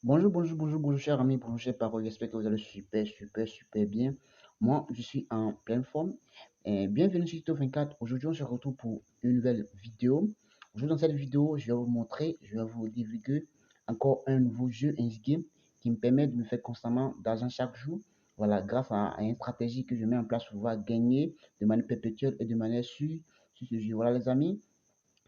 Bonjour, cher ami, bonjour, cher parole. J'espère que vous allez super bien. Moi, je suis en pleine forme. Et bienvenue sur Tuto 24. Aujourd'hui, on se retrouve pour une nouvelle vidéo. Aujourd'hui, dans cette vidéo, je vais vous divulguer encore un nouveau jeu, un game, qui me permet de me faire constamment d'argent chaque jour. Voilà, grâce à une stratégie que je mets en place pour pouvoir gagner de manière perpétuelle et de manière sûre sur ce jeu. Voilà, les amis.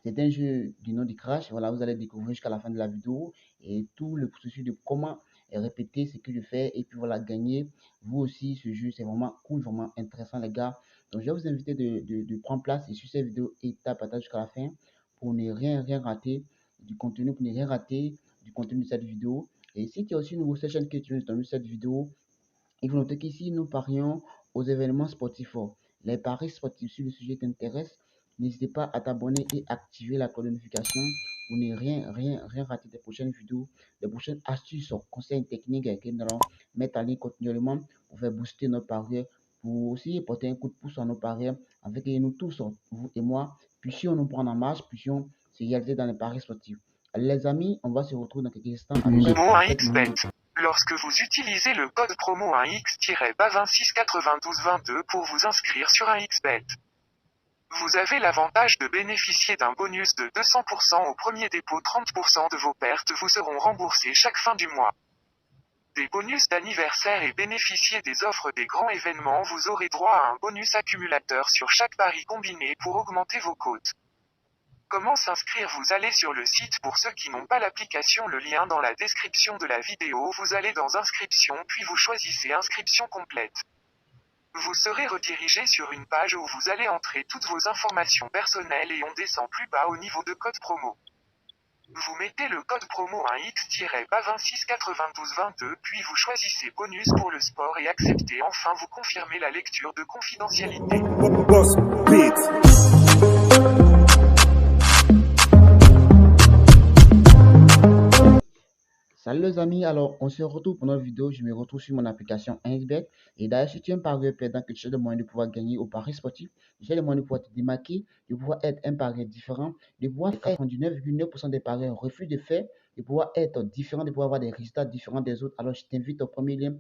C'est un jeu du nom de Crash. Voilà, vous allez découvrir jusqu'à la fin de la vidéo et tout le processus de comment répéter ce que je fais et puis voilà, gagner. Vous aussi, ce jeu, c'est vraiment cool, vraiment intéressant, les gars. Donc, je vais vous inviter de prendre place et sur cette vidéo étape à étape jusqu'à la fin pour ne rien rater du contenu, pour ne rien rater du contenu de cette vidéo. Et si tu as aussi une nouvelle chaîne que tu veux dans cette vidéo, il faut noter qu'ici, nous parions aux événements sportifs. Les paris sportifs sur le sujet qui t'intéresse, n'hésitez pas à t'abonner et activer la cloche de notification pour ne rien rater des prochaines vidéos, des prochaines astuces, conseils techniques que nous allons mettre en ligne continuellement pour faire booster nos paris, pour aussi porter un coup de pouce à nos paris, avec que nous tous, vous et moi, puissions nous prendre en marche, puissions se réaliser dans les paris sportifs. Allez, les amis, on va se retrouver dans quelques instants avec cette xbet. Lorsque vous utilisez le code promo 1x-BA269222 pour vous inscrire sur 1xbet, vous avez l'avantage de bénéficier d'un bonus de 200% au premier dépôt. 30% de vos pertes vous seront remboursées chaque fin du mois. Des bonus d'anniversaire et bénéficier des offres des grands événements. Vous aurez droit à un bonus accumulateur sur chaque pari combiné pour augmenter vos cotes. Comment s'inscrire? Vous allez sur le site. Pour ceux qui n'ont pas l'application, le lien dans la description de la vidéo. Vous allez dans inscription puis vous choisissez inscription complète. Vous serez redirigé sur une page où vous allez entrer toutes vos informations personnelles et on descend plus bas au niveau de code promo. Vous mettez le code promo 1x-BA269222 puis vous choisissez bonus pour le sport et acceptez. Enfin vous confirmez la lecture de confidentialité. Salut les amis, alors on se retrouve pour notre vidéo, je me retrouve sur mon application 1xBet et d'ailleurs si tu es un parieur perdant que tu cherches des moyens de pouvoir gagner au paris sportif, tu cherches des moyens de pouvoir te démarquer, de pouvoir être un parieur différent, de pouvoir faire 99,9% des parieurs refusent de faire, de pouvoir être différent, de pouvoir avoir des résultats différents des autres, alors je t'invite au premier lien,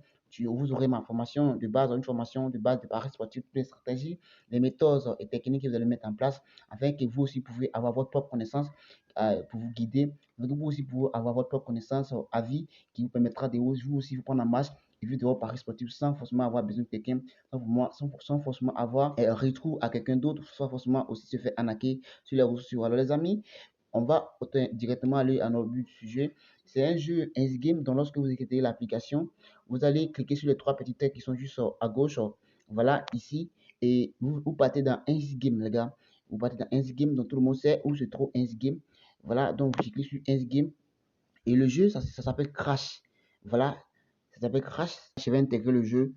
vous aurez ma formation de base, une formation de base de paris sportif, toutes les stratégies, les méthodes et techniques que vous allez mettre en place afin que vous aussi pouvez avoir votre propre connaissance pour vous guider. Vous aussi pour avoir votre propre connaissance à vie qui vous permettra de vous aussi vous prendre en marche et vivre de votre paris sportif sans forcément avoir besoin de quelqu'un, sans forcément avoir un retour à quelqu'un d'autre, sans forcément aussi se faire arnaquer sur les réseaux sociaux. Alors les amis, on va directement aller à notre but du sujet. C'est un jeu X Game dont lorsque vous écoutez l'application, vous allez cliquer sur les trois petits traits qui sont juste à gauche, voilà ici, et vous partez dans X Game les gars. Vous partez dans X Game, donc tout le monde sait où se trouve X Game. Voilà, donc je clique sur X Game et le jeu, ça s'appelle Crash. Voilà, ça s'appelle Crash. Je vais intégrer le jeu.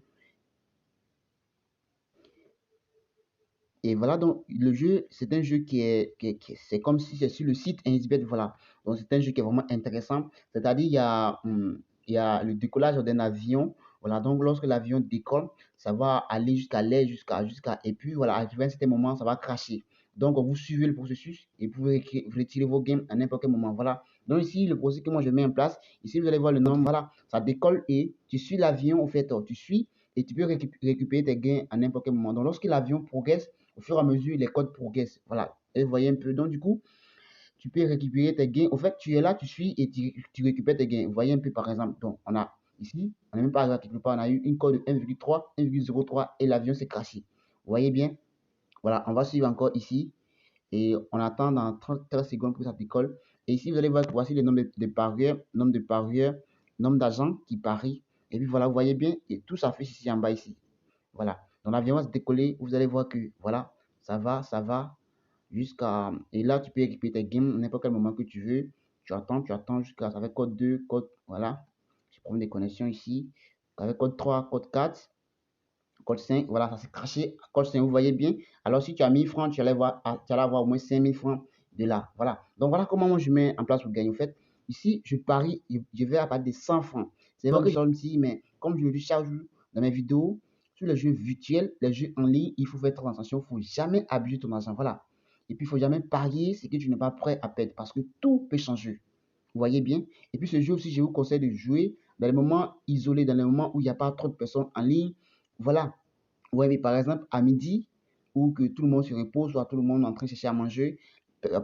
Et voilà, donc le jeu, c'est un jeu c'est comme si c'est sur le site Insbet, voilà. Donc c'est un jeu qui est vraiment intéressant. C'est-à-dire, il y a le décollage d'un avion. Voilà, donc lorsque l'avion décolle, ça va aller jusqu'à l'air, et puis voilà, à un certain moment, ça va cracher. Donc vous suivez le processus et vous pouvez retirer vos games à n'importe quel moment. Voilà. Donc ici, le processus que moi je mets en place, ici vous allez voir le nom, voilà, ça décolle et tu suis l'avion, au fait, tu suis et tu peux récupérer tes gains à n'importe quel moment. Donc lorsque l'avion progresse, au fur et à mesure, les codes progressent. Voilà. Et vous voyez un peu. Donc, du coup, tu peux récupérer tes gains. Au fait, tu es là, tu suis et tu récupères tes gains. Vous voyez un peu, par exemple. Donc, on a ici, on n'est même pas arrivé quelque part, on a eu une code de 1,3, 1,03 et l'avion s'est crashé. Vous voyez bien? Voilà, on va suivre encore ici et on attend dans 30 secondes que ça décolle. Et ici, vous allez voir, voici le nombre de parieurs, nombre d'agents qui parient. Et puis voilà, vous voyez bien, et tout s'affiche ici en bas ici. Voilà. Donc l'avion va se décoller. Vous allez voir que voilà, ça va jusqu'à. Et là, tu peux équiper tes games n'importe quel moment que tu veux. Tu attends jusqu'à. Ça fait code 2 code. Voilà. Je prends des connexions ici. Avec code 3 code 4 code 5 voilà, ça s'est craché. Code 5 vous voyez bien. Alors, si tu as 1000 francs, tu allais avoir au moins 5000 francs de là. Voilà. Donc, voilà comment moi je mets en place pour gagner. En fait, ici, je parie, je vais à partir de 100 francs. C'est vrai que je me mais comme je le dis chaque jour dans mes vidéos, sur les jeux virtuels, les jeux en ligne, il faut faire très attention. Il ne faut jamais abuser ton argent. Voilà. Et puis, il ne faut jamais parier ce que tu n'es pas prêt à perdre parce que tout peut changer. Vous voyez bien. Et puis ce jeu aussi, je vous conseille de jouer dans les moments isolés, dans les moments où il n'y a pas trop de personnes en ligne. Voilà. Ouais, mais par exemple, à midi, ou que tout le monde se repose, soit tout le monde est en train de chercher à manger, il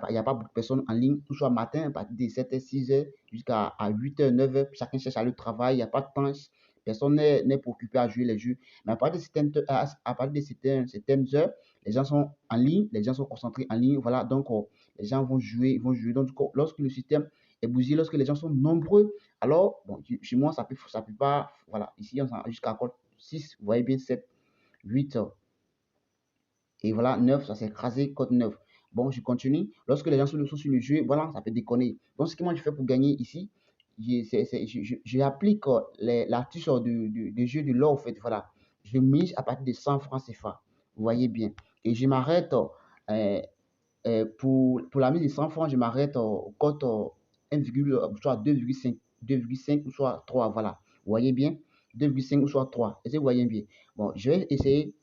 n'y a pas beaucoup de personnes en ligne, ou soit matin, à partir de 7h, 6h, jusqu'à 8h, 9h, chacun cherche à aller au travail, il n'y a pas de temps, personne n'est préoccupé à jouer les jeux. Mais à partir de certaines heures, les gens sont en ligne, les gens sont concentrés en ligne, voilà, donc les gens vont jouer. Donc, lorsque le système est bousillé, lorsque les gens sont nombreux, alors, bon, chez moi, ça peut pas, voilà, ici, on jusqu'à 6, vous voyez bien, 7, 8, et voilà, 9, ça s'est écrasé, code 9. Bon, je continue. Lorsque les gens sont sur le jeu, voilà, ça peut déconner. Donc, ce que moi je fais pour gagner ici, j'applique l'astuce de jeu de l'or, en fait, voilà. Je mise à partir de 100 francs CFA. Vous voyez bien. Et je m'arrête, pour la mise de 100 francs, je m'arrête au code 1, soit 2,5 ou soit 3, voilà. Vous voyez bien, 2,5 ou soit 3. Est-ce que vous voyez bien? Bon, je vais essayer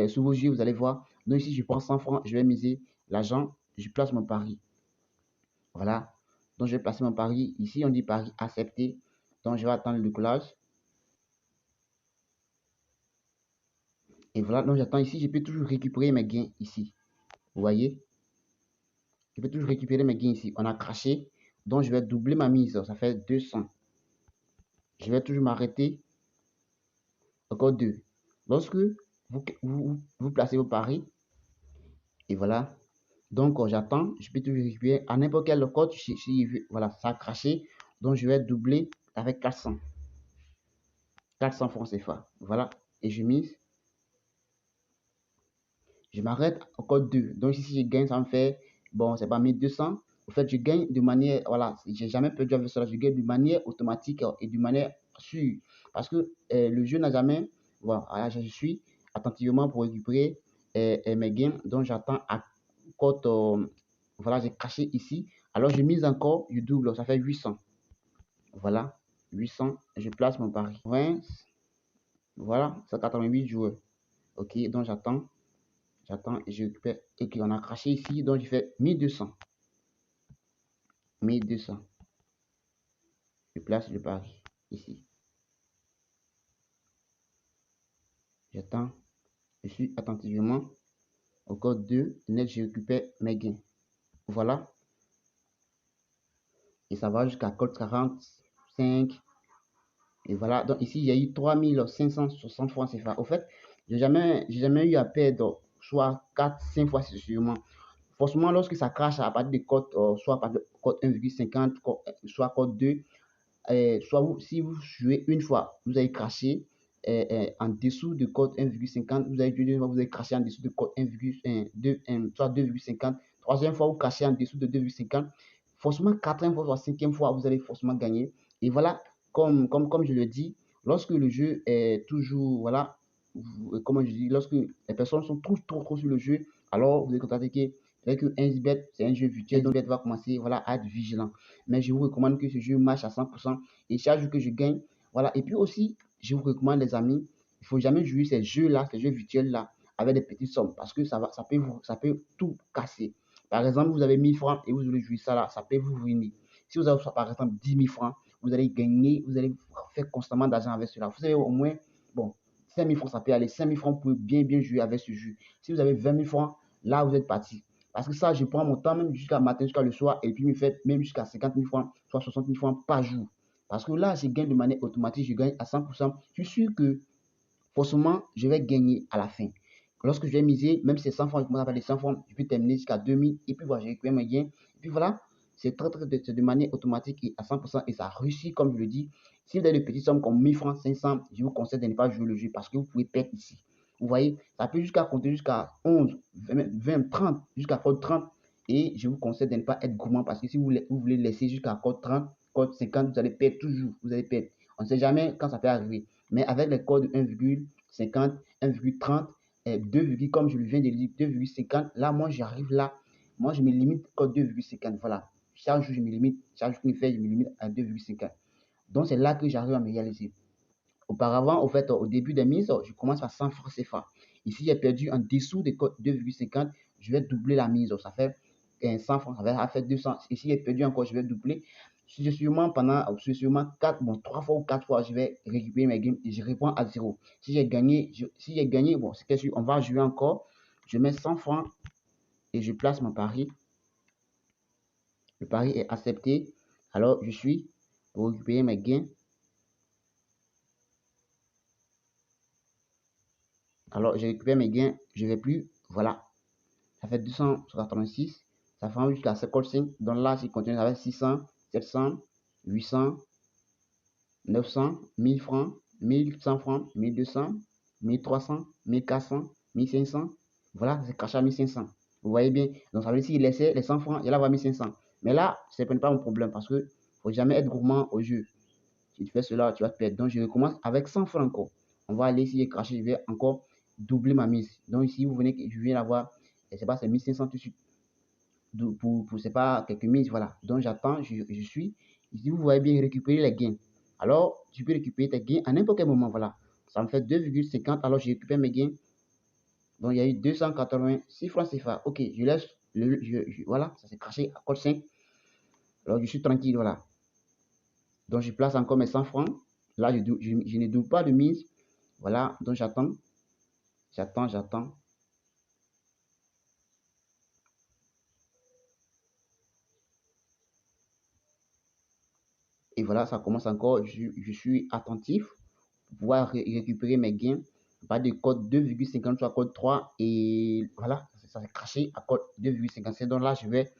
sur vos yeux, vous allez voir. Donc ici, je prends 100 francs, je vais miser l'argent, je place mon pari. Voilà. Donc je vais placer mon pari. Ici, on dit pari accepté. Donc je vais attendre le décollage. Et voilà, donc j'attends ici, je peux toujours récupérer mes gains ici. Vous voyez? Je peux toujours récupérer mes gains ici. On a craché. Donc je vais doubler ma mise. Ça fait 200. Je vais toujours m'arrêter. Encore 2. Lorsque vous placez vos paris, et voilà. Donc, j'attends, je peux toujours récupérer à n'importe quel code. Voilà, ça a craché. Donc, je vais doubler avec 400. 400 francs CFA. Voilà. Et je mise. Je m'arrête au code 2. Donc, ici, si je gagne, ça me fait, bon, c'est pas 1200. En fait, je gagne de manière, voilà, j'ai jamais perdu avec cela. Je gagne de manière automatique et de manière sûre. Parce que le jeu n'a jamais, voilà, je suis attentivement pour récupérer mes gains. Donc, j'attends à code, voilà, j'ai caché ici. Alors, je mise encore, je double, ça fait 800. Voilà, 800. Je place mon pari. 20, voilà, c'est 88 joueurs. Ok, donc j'attends. J'attends et je récupère. Et qu'on a craché ici, donc je fais 1200. 1200. Je place le pari ici. J'attends. Je suis attentivement au code 2. Net, je récupère mes gains. Voilà. Et ça va jusqu'à code 45. Et voilà. Donc ici, il y a eu 3560 francs CFA. Au fait, j'ai jamais eu à perdre soit 4, 5 fois sûrement. Forcément, lorsque ça crache à partir de code, soit à partir de code 1,50, soit code 2, soit si vous jouez une fois, vous avez craché en dessous de code 1,50, vous avez joué une fois, vous avez craché en dessous de code 1,2, soit 2,50. Troisième fois, vous crachez en dessous de 2,50. Forcément, quatrième fois, soit cinquième fois, vous allez forcément gagner. Et voilà, comme je le dis, lorsque le jeu est toujours, voilà, comment je dis, lorsque les personnes sont trop sur le jeu, alors vous allez constater que 1xBet, c'est un jeu virtuel, donc 1xBet va commencer, voilà, à être vigilant. Mais je vous recommande que ce jeu marche à 100%. Et chaque jour que je gagne, voilà. Et puis aussi, je vous recommande, les amis, il ne faut jamais jouer ces jeux-là, ces jeux virtuels-là, avec des petites sommes, parce que ça peut tout casser. Par exemple, vous avez 1000 francs et vous voulez jouer ça là, ça peut vous ruiner. Si vous avez, par exemple, 10 000 francs, vous allez gagner, vous allez faire constamment d'argent avec cela. Vous avez au moins, bon, 5 000 francs, ça peut aller. 5 000 francs, vous pouvez bien jouer avec ce jeu. Si vous avez 20 000 francs, là, vous êtes parti. Parce que ça, je prends mon temps même jusqu'à matin, jusqu'à le soir, et puis me fait même jusqu'à 50 000 francs, soit 60 000 francs par jour. Parce que là, je gagne de manière automatique, je gagne à 100%. Je suis sûr que forcément, je vais gagner à la fin. Lorsque je vais miser, même si c'est 100 francs, je commence à faire des 100 francs, je peux terminer jusqu'à 2000, et puis voilà, je récupère mes gains. Et puis voilà, c'est de manière automatique et à 100%, et ça réussit, comme je le dis. Si vous avez des petites sommes comme 1000 francs, 500, je vous conseille de ne pas jouer le jeu parce que vous pouvez perdre ici. Vous voyez, ça peut jusqu'à compter jusqu'à 11, 20, 30, jusqu'à code 30. Et je vous conseille de ne pas être gourmand parce que si vous voulez laisser jusqu'à code 30, code 50, vous allez perdre toujours. Vous allez perdre. On ne sait jamais quand ça peut arriver. Mais avec les codes 1,50, 1,30, 2, comme je viens de le dire, 2,50, là, moi, j'arrive là. Moi, je me limite code 2,50. Voilà. Chaque jour, je me limite. Chaque jour qu'il fait, je me limite à 2,50. Donc, c'est là que j'arrive à me réaliser. Auparavant, au fait, au début des mises, je commence par 100 francs CFA. Ici, j'ai perdu en dessous des codes 2,50. Je vais doubler la mise. Ça fait 100 francs, ça va faire 200. Et si j'ai perdu encore, je vais doubler. Sûrement pendant, sûrement 4, bon, 3 fois ou 4 fois, je vais récupérer mes gains et je réponds à 0. Si j'ai gagné, bon, c'est sûr, on va jouer encore. Je mets 100 francs et je place mon pari. Le pari est accepté. Alors, je suis pour récupérer mes gains. Alors, j'ai récupéré mes gains. Je ne vais plus. Voilà. Ça fait 286. Ça fait jusqu'à 55. Donc là, si je continue, ça va être 600, 700, 800, 900, 1000 francs, 1100 francs, 1200, 1300, 1400, 1500. Voilà, c'est caché à 1500. Vous voyez bien. Donc, ça veut dire s'il laissait les 100 francs, il va avoir 1500. Mais là, ce n'est pas mon problème parce que ne faut jamais être gourmand au jeu. Si tu fais cela, tu vas te perdre. Donc, je recommence avec 100 francs encore. On va aller, si j'ai craché, je vais encore doubler ma mise. Donc, ici, vous venez, je viens d'avoir, je sais pas, c'est 1500 tout de suite. Pour c'est pas, quelques mises, voilà. Donc, j'attends, je suis. Ici, vous voyez bien récupérer les gains. Alors, tu peux récupérer tes gains à n'importe quel moment, voilà. Ça me fait 2,50. Alors, je récupère mes gains. Donc, il y a eu 286 francs CFA. Ok, je laisse, voilà, ça s'est craché à code 5. Alors, je suis tranquille, voilà. Donc, je place encore mes 100 francs. Là, je ne double pas de mise. Voilà, donc j'attends. J'attends. Et voilà, ça commence encore. Je suis attentif pour pouvoir récupérer mes gains. Pas de code 2,53 code 3. Et voilà, ça s'est craché à code 2,57. Donc là, je vais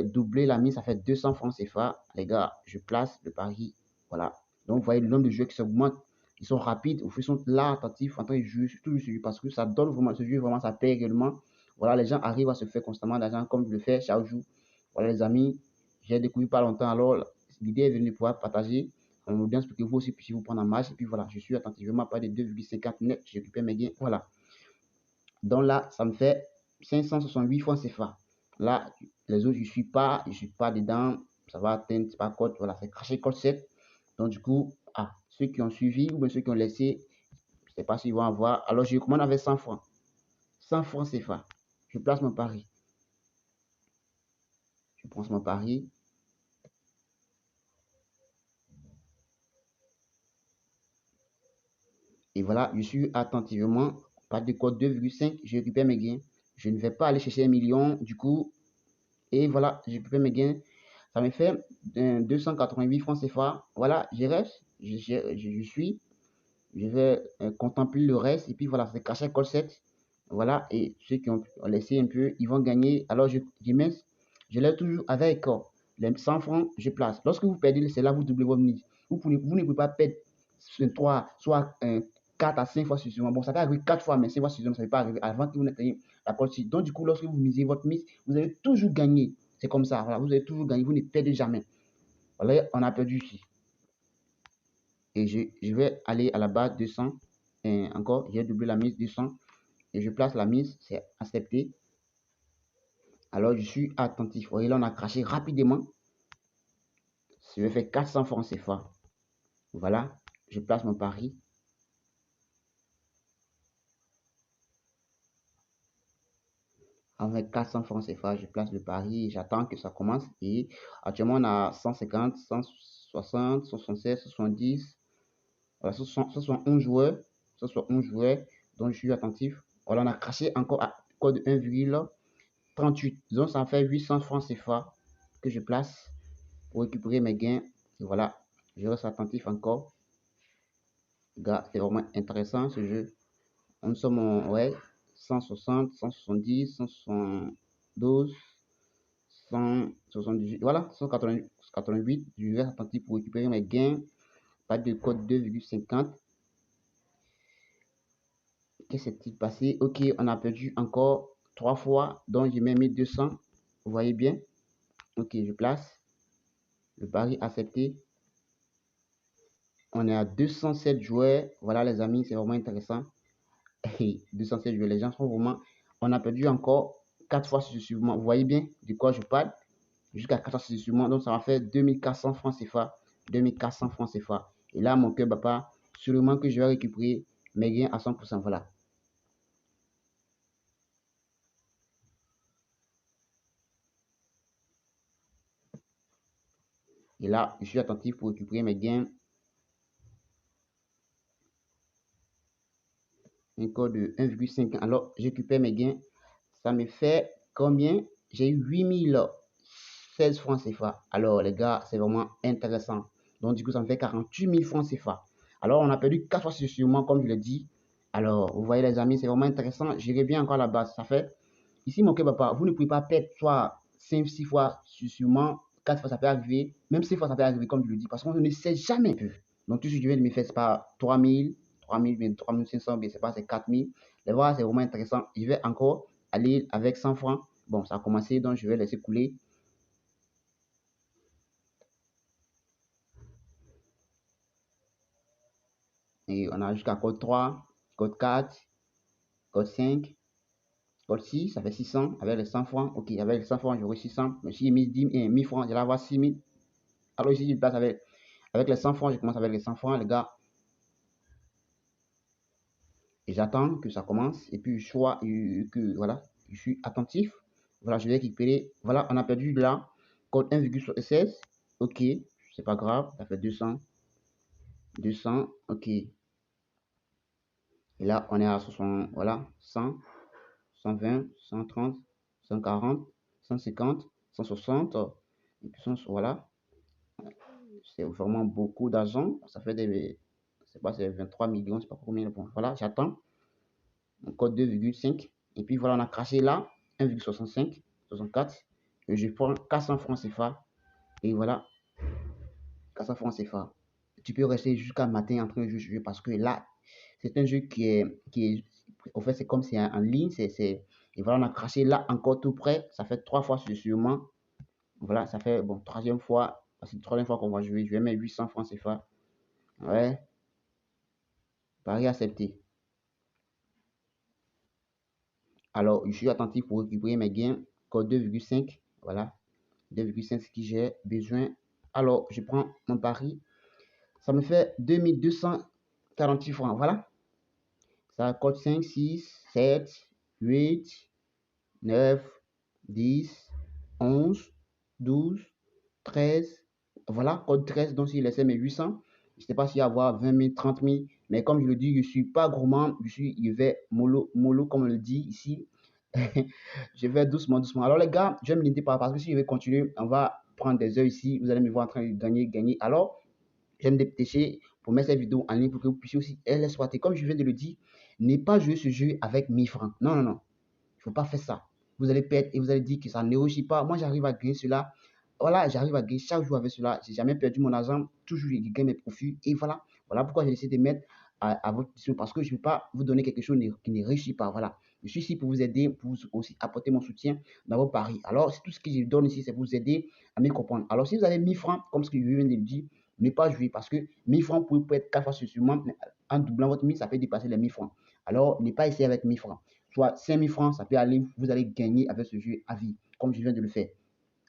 doubler la mise. Ça fait 200 francs CFA. Les gars, je place le pari. Voilà. Donc, vous voyez le nombre de joueurs qui s'augmente. Ils sont rapides. Ils sont là, attentifs, en train de jouer toujours ce jeu parce que ça donne vraiment ce jeu. Vraiment, ça paye réellement. Voilà, les gens arrivent à se faire constamment d'argent comme je le fais chaque jour. Voilà, les amis, j'ai découvert pas longtemps. Alors, l'idée est venue de pouvoir partager en audience pour que vous aussi puissiez vous prendre en marche. Et puis voilà, je suis attentivement pas de 2,50 net. Je récupère mes gains. Voilà. Donc là, ça me fait 568 francs CFA. Là, les autres, je suis pas dedans. Ça va atteindre, c'est pas code. Voilà, c'est craché code 7. Donc du coup, ceux qui ont suivi ou bien ceux qui ont laissé, je ne sais pas s'ils vont avoir. Alors, je recommande avec 100 francs. 100 francs CFA. Je place mon pari. Je prends mon pari. Et voilà, je suis attentivement, pas de code 2,5, je récupère mes gains. Je ne vais pas aller chercher 1 million, du coup, et voilà, je récupère mes gains. Ça me fait 288 francs CFA. Voilà, je reste, je suis, je vais contempler le reste, et puis voilà, c'est caché call 7. Voilà, et ceux qui ont laissé un peu, ils vont gagner. Alors, je l'ai toujours avec les 100 francs, je place. Lorsque vous perdez, c'est là vous doublez votre mise. Vous ne pouvez pas perdre 3, soit 4 à 5 fois suffisant. Bon, ça peut arriver 4 fois, mais 5 fois suffisant, ça ne peut pas arriver avant que vous n'ayez la partie. Donc, du coup, lorsque vous misez votre mise, vous allez toujours gagner. C'est comme ça, voilà, vous allez toujours gagner, vous ne perdez jamais. Voilà, on a perdu ici. Et je vais aller à la base 200. Et encore, j'ai doublé la mise 200. Et je place la mise, c'est accepté. Alors, je suis attentif. Vous voyez, là, on a craché rapidement. Je vais faire 400 francs CFA. Voilà, je place mon pari. Avec 400 francs CFA, je place le pari et j'attends que ça commence. Et actuellement, on a 150, 160, 176, 70. Voilà, ce sont 11 joueurs. Ce sont 11 joueurs. Donc, je suis attentif. Voilà, on a craché encore à code 1,38. Donc, ça fait 800 francs CFA que je place pour récupérer mes gains. Et voilà, je reste attentif encore. Gars, c'est vraiment intéressant ce jeu. Nous sommes en, ouais, 160, 170, 172, 178, voilà, 188. Je reste attentif pour récupérer mes gains. Pas de code 2,50. Qu'est-ce qui s'est passé? Ok, on a perdu encore 3 fois. Donc, je mets 1200. Vous voyez bien? Ok, je place. Le pari accepté. On est à 207 joueurs. Voilà, les amis, c'est vraiment intéressant. 207 joueurs, les gens sont vraiment. On a perdu encore 4 fois successivement. Vous voyez bien de quoi je parle? Jusqu'à 4 fois successivement. Donc, ça va faire 2400 francs CFA. 2400 francs CFA. Et là, mon cœur bat pas. Sûrement que je vais récupérer mes gains à 100%. Voilà. Et là, je suis attentif pour récupérer mes gains. Un code de 1,5. Alors, je récupère mes gains. Ça me fait combien? J'ai eu 8016 francs CFA. Alors, les gars, c'est vraiment intéressant. Donc, du coup, ça me fait 48 000 francs CFA. Alors, on a perdu 4 fois sur moi, comme je l'ai dit. Alors, vous voyez, les amis, c'est vraiment intéressant. Je reviens encore à la base. Ça fait, ici, mon papa, vous ne pouvez pas perdre soit 5, 6 fois sur moi. 4 fois, ça peut arriver. Même 6 fois, ça peut arriver, comme je le dis. Parce qu'on ne sait jamais. Donc, tout ce que je viens de me faire, c'est pas 3000, 3000, 3500, bien, c'est pas, c'est 4000. Les voir, c'est vraiment intéressant. Je vais encore aller avec 100 francs. Bon, ça a commencé, donc je vais laisser couler. Et on a jusqu'à code 3, code 4, code 5, code 6, ça fait 600 avec les 100 francs. Ok, avec les 100 francs, j'aurai 600. Mais si j'ai mis 1000 francs, j'allais avoir 6000. Alors ici, je passe avec les 100 francs. Je commence avec les 100 francs, les gars. Et j'attends que ça commence. Et puis, je vois que, voilà, je suis attentif. Voilà, je vais récupérer. Voilà, on a perdu là, code 1,16. Ok, c'est pas grave, ça fait 200. 200, ok. Et là, on est à 60, voilà, 100, 120, 130, 140, 150, 160. Et puis, voilà, c'est vraiment beaucoup d'argent. Ça fait des, c'est pas, c'est 23 millions, c'est pas combien de points. Voilà, j'attends. Code 2,5. Et puis voilà, on a craché là, 1,65, 64. Et je prends 400 francs CFA. Et voilà, 400 francs CFA. Tu peux rester jusqu'à matin en train de jouer parce que là, c'est un jeu en fait, c'est comme c'est en ligne. Et voilà, on a craché là encore tout près. Ça fait 3 fois sûrement. Voilà, ça fait, bon, troisième fois. C'est la troisième fois qu'on va jouer. Je vais mettre 800 francs CFA. Ouais, pari accepté. Alors, je suis attentif pour récupérer mes gains. Code 2,5. Voilà. 2,5 ce que j'ai besoin. Alors, je prends mon pari. Ça me fait 2248 francs. Voilà. Ça code 5, 6, 7, 8, 9, 10, 11, 12, 13. Voilà, code 13. Donc, s'il laissait mes 800, je ne sais pas s'il y a avoir 20 000, 30 000. Mais comme je le dis, je ne suis pas gourmand. Je vais mollo, mollo, comme on le dit ici. Je vais doucement, doucement. Alors, les gars, je vais me limiter parce que si je vais continuer, on va prendre des heures ici. Vous allez me voir en train de gagner, gagner. Alors, je vais me dépêcher pour mettre cette vidéo en ligne pour que vous puissiez aussi l'exploiter. Comme je viens de le dire, n'est pas jouer ce jeu avec 1000 francs. Non, non, non. Il ne faut pas faire ça. Vous allez perdre et vous allez dire que ça ne réussit pas. Moi, j'arrive à gagner cela. Voilà, j'arrive à gagner chaque jour avec cela. Je n'ai jamais perdu mon argent. Toujours, je gagne mes profits. Et voilà. Voilà pourquoi j'ai décidé de mettre à votre disposition. Parce que je ne peux pas vous donner quelque chose qui ne réussit pas. Voilà. Je suis ici pour vous aider, pour vous aussi apporter mon soutien dans vos paris. Alors, tout ce que je donne ici, c'est pour vous aider à mieux comprendre. Alors, si vous avez 1000 francs, comme ce que je viens de le dire, ne pas jouer parce que 1000 francs peut être 4 fois sûrement. En doublant votre 1000, ça peut dépasser les 1000 francs. Alors, ne pas essayer avec 1000 francs. Soit 5000 francs, ça peut aller, vous allez gagner avec ce jeu à vie, comme je viens de le faire.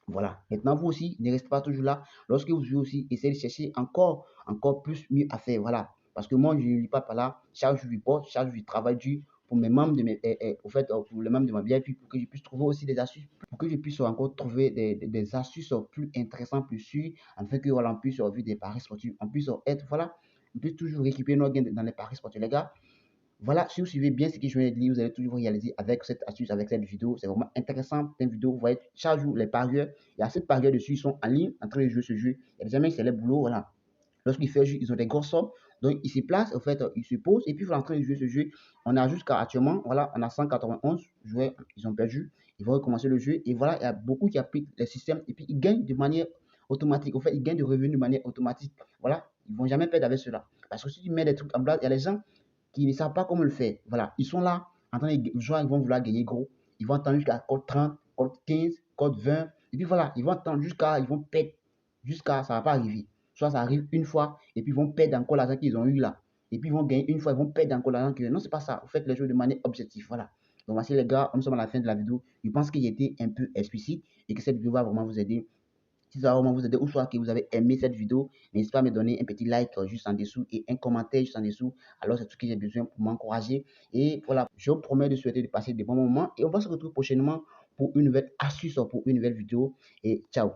Voilà. Maintenant, vous aussi, ne restez pas toujours là. Lorsque vous jouez aussi, essayez de chercher encore plus mieux à faire. Voilà. Parce que moi, je ne lis pas par là. Chaque jour, je porte, chaque jour, je travaille dur pour mes membres de au fait, pour les membres de ma VIP, pour que je puisse trouver aussi des astuces, pour que je puisse encore trouver des astuces plus intéressantes, plus sûres, afin que voilà, on puisse vivre des paris sportifs, on puisse être, voilà, on puisse toujours récupérer nos gains dans les paris sportifs, les gars. Voilà, si vous suivez bien ce que je viens de dire, vous allez toujours réaliser avec cette astuce, avec cette vidéo. C'est vraiment intéressant. Cette vidéo, vous voyez, chaque jour, les parieurs, il y a 7 parieurs dessus, ils sont en ligne, en train de jouer ce jeu. Il y a des amis, c'est les boulots, voilà. Lorsqu'ils font jeu, ils ont des grosses sommes. Donc, ils se placent, en fait, ils se posent, et puis ils sont en train de jouer ce jeu. On a jusqu'à actuellement, voilà, on a 191 joueurs, ils ont perdu. Ils vont recommencer le jeu. Et voilà, il y a beaucoup qui appliquent les systèmes, et puis ils gagnent de manière automatique. En fait, ils gagnent de revenus de manière automatique. Voilà, ils ne vont jamais perdre avec cela. Parce que si tu mets des trucs en place, il y a les gens qui ne savent pas comment le faire. Voilà, ils sont là, en train de jouer, ils vont vouloir gagner gros. Ils vont attendre jusqu'à code 30, code 15, code 20. Et puis voilà, ils vont attendre jusqu'à, ils vont perdre, jusqu'à, ça ne va pas arriver. Soit ça arrive une fois, et puis ils vont perdre encore l'argent qu'ils ont eu là. Et puis ils vont gagner une fois, ils vont perdre encore l'argent qu'ils ont eu. Non, c'est pas ça. Vous faites les jeux de manière objective. Voilà. Donc voici les gars, nous sommes à la fin de la vidéo. Je pense qu'il était un peu explicite et que cette vidéo va vraiment vous aider. Si ça va vraiment vous aider ou soit que vous avez aimé cette vidéo, n'hésitez pas à me donner un petit like juste en dessous et un commentaire juste en dessous. Alors, c'est tout ce que j'ai besoin pour m'encourager. Et voilà, je vous promets de souhaiter de passer des bons moments et on va se retrouver prochainement pour une nouvelle astuce, pour une nouvelle vidéo. Et ciao!